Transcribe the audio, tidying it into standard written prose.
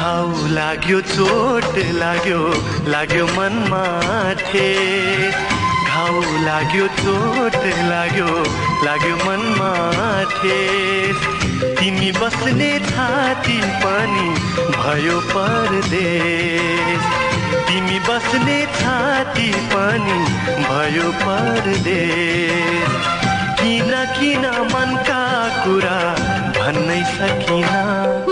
घाउ लाग्यो चोट लाग्यो मनमा ठेस घाउ लाग्यो चोट लाग्यो मनमा ठेस तिमी बस्ने छाती पनि भयो परदेश तिमी बस्ने छाती पनि भयो परदेश किन मनका कुरा भन्नै सकिन